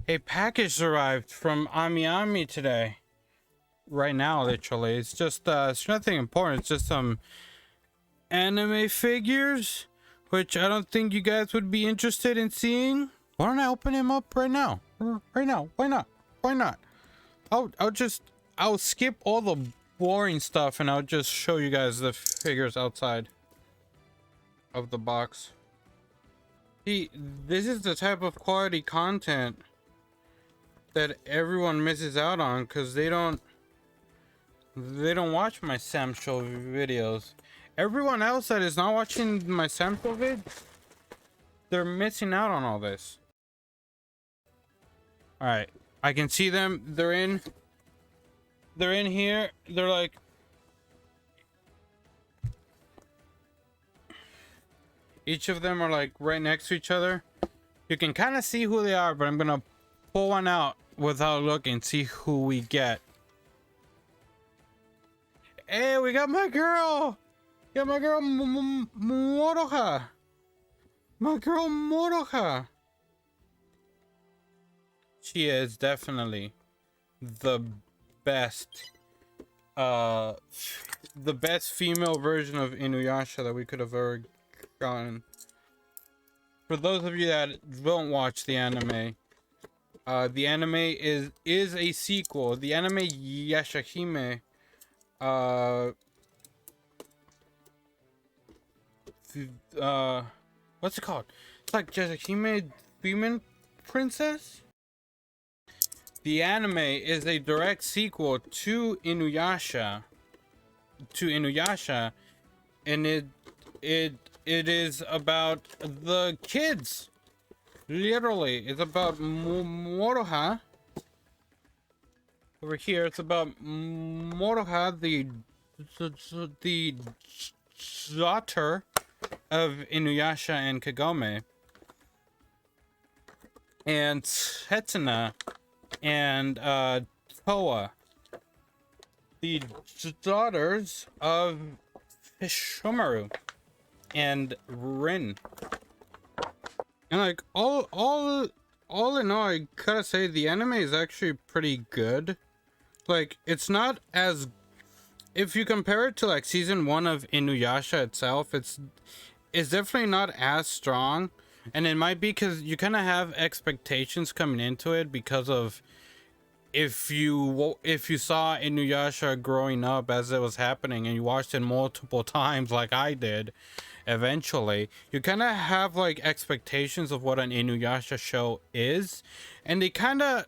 A package arrived from Ami today. Right now, literally. It's nothing important. It's just some anime figures, which I don't think you guys would be interested in seeing. Why don't I open him up right now? Right now. Why not? Why not? I'll skip all the boring stuff and I'll just show you guys the figures outside of the box. See, this is the type of quality content that everyone misses out on because they don't watch my Sam Show videos. Everyone else that is not watching my Sam Show vid, they're missing out on all this. All right, I can see them. They're in here. They're like, each of them are like right next to each other. You can kind of see who they are, but I'm gonna pull one out without looking, see who we get. Hey, we got my girl. Got my girl Moroha. My girl Moroha. She is definitely the best female version of Inuyasha that we could have ever gotten. For those of you that don't watch the anime is a sequel. The anime Yashahime what's it called? It's like Yashahime Demon Princess. The anime is a direct sequel to Inuyasha, and it is about the kids. Literally, it's about Moroha. Over here, it's about Moroha, the daughter of Inuyasha and Kagome, and Setsuna and Towa, the daughters of Shomaru and Rin. And like all in all, I gotta say the anime is actually pretty good. Like, it's not as, if you compare it to like season 1 of Inuyasha itself, it's definitely not as strong. And it might be because you kind of have expectations coming into it because of if you saw Inuyasha growing up as it was happening and you watched it multiple times like I did, eventually you kind of have like expectations of what an Inuyasha show is, and they kind of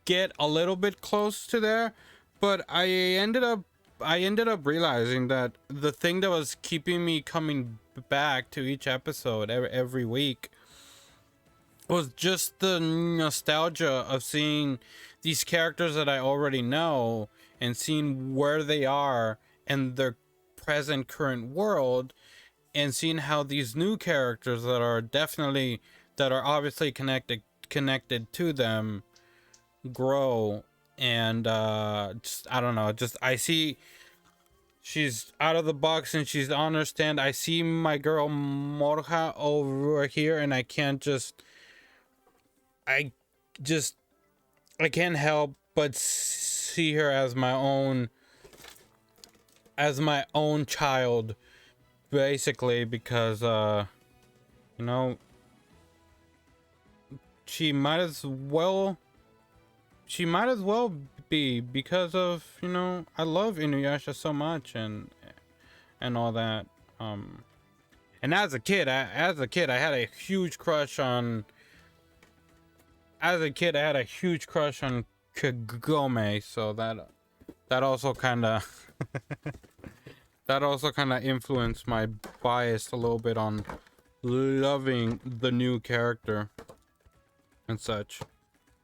get a little bit close to there. But I ended up realizing that the thing that was keeping me coming back to each episode every week was just the nostalgia of seeing these characters that I already know and seeing where they are in their present current world, and seeing how these new characters that are obviously connected to them grow. And just, I don't know, just I see she's out of the box and she's on her stand. I see my girl Moroha over here, and I can't help but see her as my own child, basically, because you know, she might as well be, because of, you know, I love Inuyasha so much and all that. And as a kid I had a huge crush on Kagome, so that also kind of influenced my bias a little bit on loving the new character and such.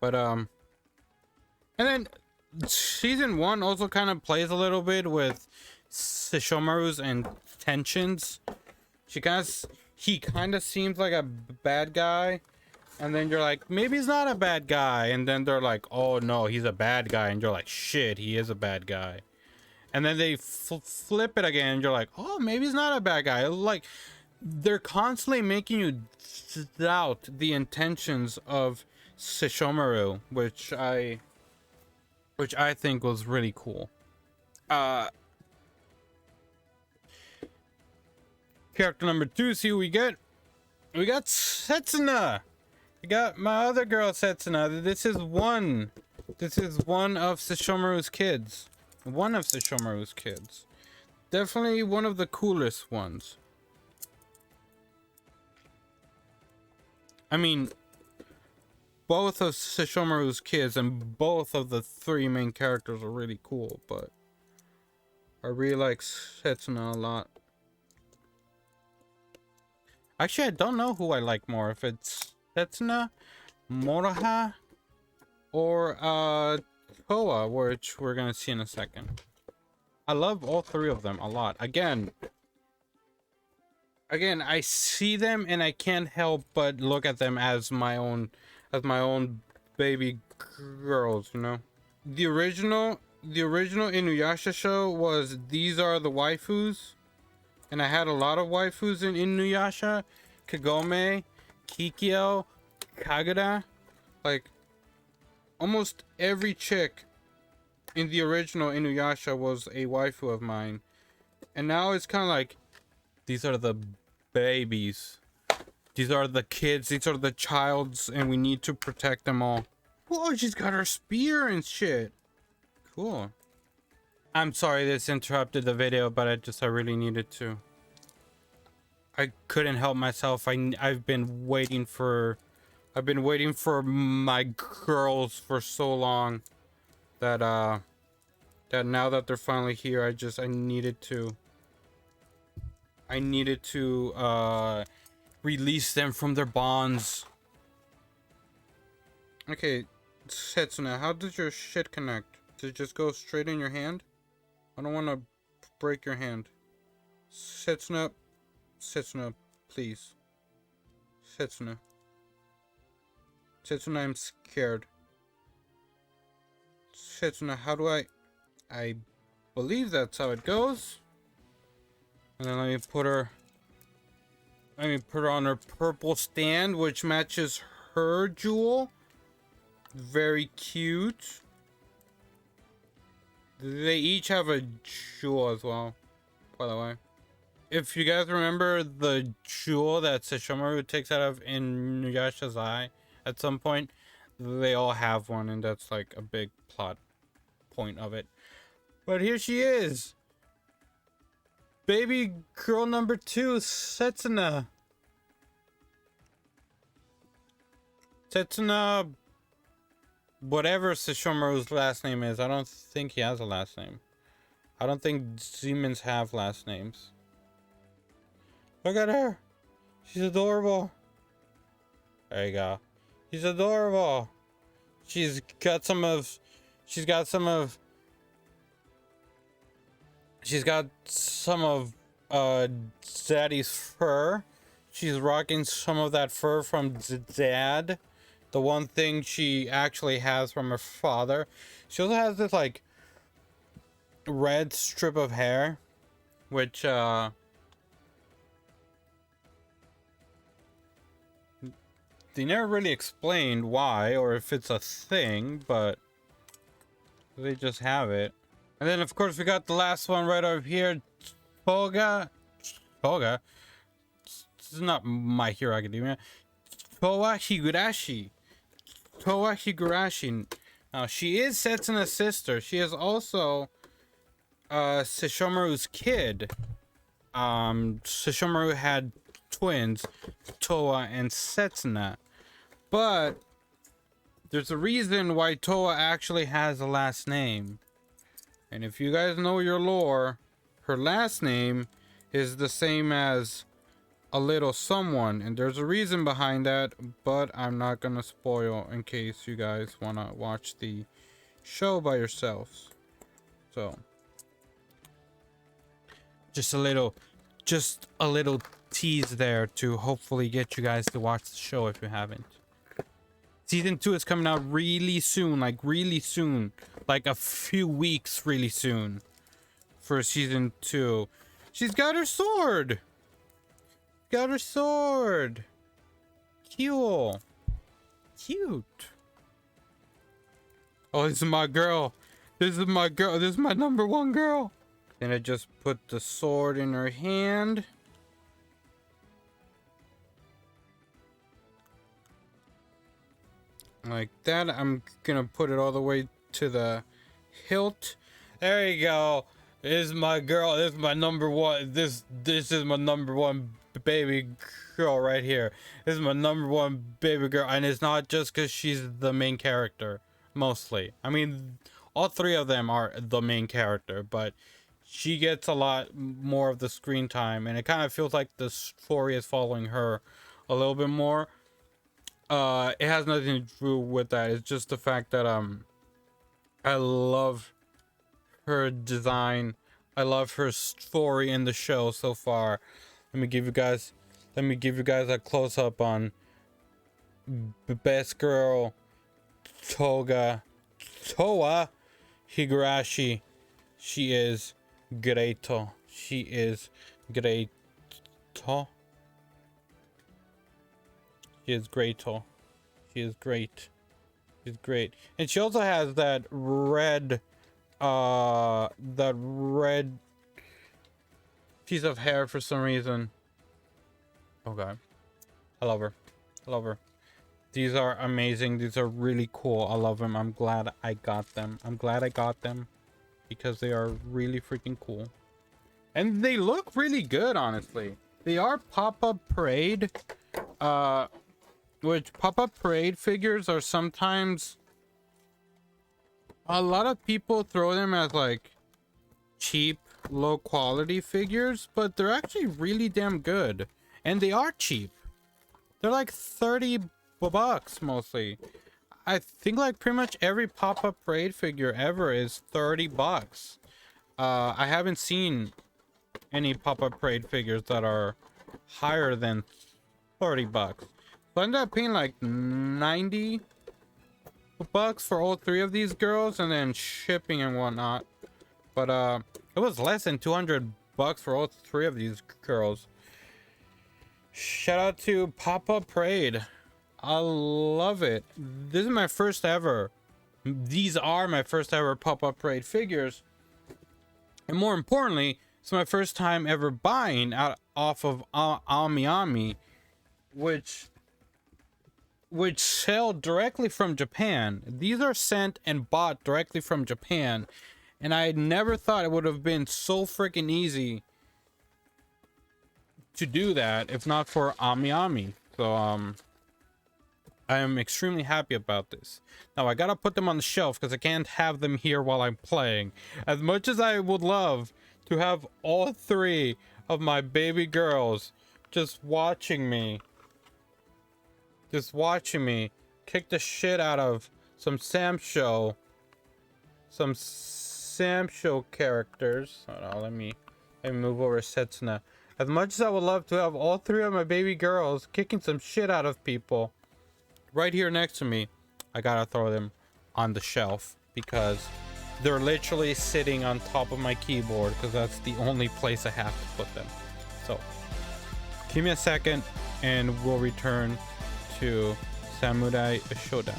But and then season 1 also kind of plays a little bit with Sesshomaru's intentions. He kind of seems like a bad guy, and then you're like, maybe he's not a bad guy, and then they're like, oh no, he's a bad guy, and you're like, shit, he is a bad guy. And then they flip it again, and you're like, oh, maybe he's not a bad guy. Like, they're constantly making you doubt the intentions of Sesshomaru, which I think was really cool. Character number 2, see what we get. We got Setsuna. We got my other girl Setsuna. This is one of Sesshomaru's kids. One of Sesshomaru's kids. Definitely one of the coolest ones. I mean, both of Sesshomaru's kids and both of the 3 main characters are really cool, but I really like Setsuna a lot. Actually, I don't know who I like more, if it's Setsuna, Moroha, or Towa, which we're gonna see in a second. I love all 3 of them a lot. Again, I see them and I can't help but look at them as my own baby girls, you know. The original Inuyasha show was These Are the Waifus, and I had a lot of waifus in Inuyasha. Kagome, Kikyo, Kagura, like almost every chick in the original Inuyasha was a waifu of mine. And now it's kind of like, these are the babies. These are the kids. These are the childs, and we need to protect them all. Whoa, she's got her spear and shit. Cool. I'm sorry this interrupted the video, but I really needed to. I couldn't help myself. I've been waiting for my girls for so long that that now that they're finally here, I needed to release them from their bonds. Okay, Setsuna, how does your shit connect? Does it just go straight in your hand? I don't want to break your hand. Setsuna, please. Setsuna, I'm scared. Setsuna, how do I believe that's how it goes. And then let me put her on her purple stand, which matches her jewel. Very cute. They each have a jewel as well, by the way. If you guys remember the jewel that Sesshomaru takes out of Inuyasha's eye at some point, they all have one, and that's like a big plot point of it. But here she is. Baby girl number 2, Setsuna. Setsuna, whatever Sesshomaru's last name is, I don't think he has a last name. I don't think demons have last names. Look at her. She's adorable. There you go. She's adorable. She's got some of Daddy's fur. She's rocking some of that fur from Dad. The one thing she actually has from her father. She also has this like red strip of hair, which they never really explained why or if it's a thing, but they just have it. And then of course we got the last one right over here, Toga. This is not My Hero Academia. Towa Higurashi. Now she is Setsuna's sister. She is also Sesshomaru's kid. Sesshomaru had twins, Towa and Setsuna. But there's a reason why Towa actually has a last name. And if you guys know your lore, her last name is the same as a little someone, and there's a reason behind that, but I'm not gonna spoil in case you guys wanna watch the show by yourselves. So just a little tease there to hopefully get you guys to watch the show if you haven't. Season 2 is coming out really soon, like a few weeks really soon for season 2. She's got her sword. Cool. cute. Oh, this is my girl. This is my girl. This is my number one girl. Then I just put the sword in her hand. Like that. I'm gonna put it all the way to the hilt. There you go. This is my girl. This is my number one. This is my number one baby girl right here. This is my number one baby girl, and it's not just because she's the main character. Mostly, I mean, all three of them are the main character, but she gets a lot more of the screen time, and it kind of feels like the story is following her a little bit more. It has nothing to do with that. It's just the fact that I love her design. I love her story in the show so far. Let me give you guys a close up on best girl Towa Higurashi. She is great. She is great. She is great. She is great. She's great. And she also has that red piece of hair for some reason. Okay. I love her. I love her. These are amazing. These are really cool. I love them. I'm glad I got them. I'm glad I got them because they are really freaking cool. And they look really good, honestly. They are Pop-Up Parade. Which Pop-Up Parade figures are sometimes... A lot of people throw them as like cheap, low quality figures, but they're actually really damn good. And they are cheap. They're like 30 bucks mostly. I think like pretty much every Pop-Up Parade figure ever is 30 bucks. I haven't seen any Pop-Up Parade figures that are higher than 30 bucks. So I ended up paying like 90 bucks for all three of these girls, and then shipping and whatnot. But it was less than 200 bucks for all three of these girls. Shout out to Pop-Up Parade. I love it. This is my first ever. These are my first ever Pop-Up Parade figures. And more importantly, it's my first time ever buying off of Ami, which sell directly from Japan. These are sent and bought directly from Japan. And I never thought it would have been so freaking easy to do that if not for Ami. So I am extremely happy about this. Now I gotta put them on the shelf because I can't have them here while I'm playing. As much as I would love to have all three of my baby girls just watching me kick the shit out of some Sam Show characters. Hold on, let me move over Setsuna. As much as I would love to have all three of my baby girls kicking some shit out of people right here next to me, I gotta throw them on the shelf because they're literally sitting on top of my keyboard because that's the only place I have to put them. So give me a second and we'll return to Samurai Showdown.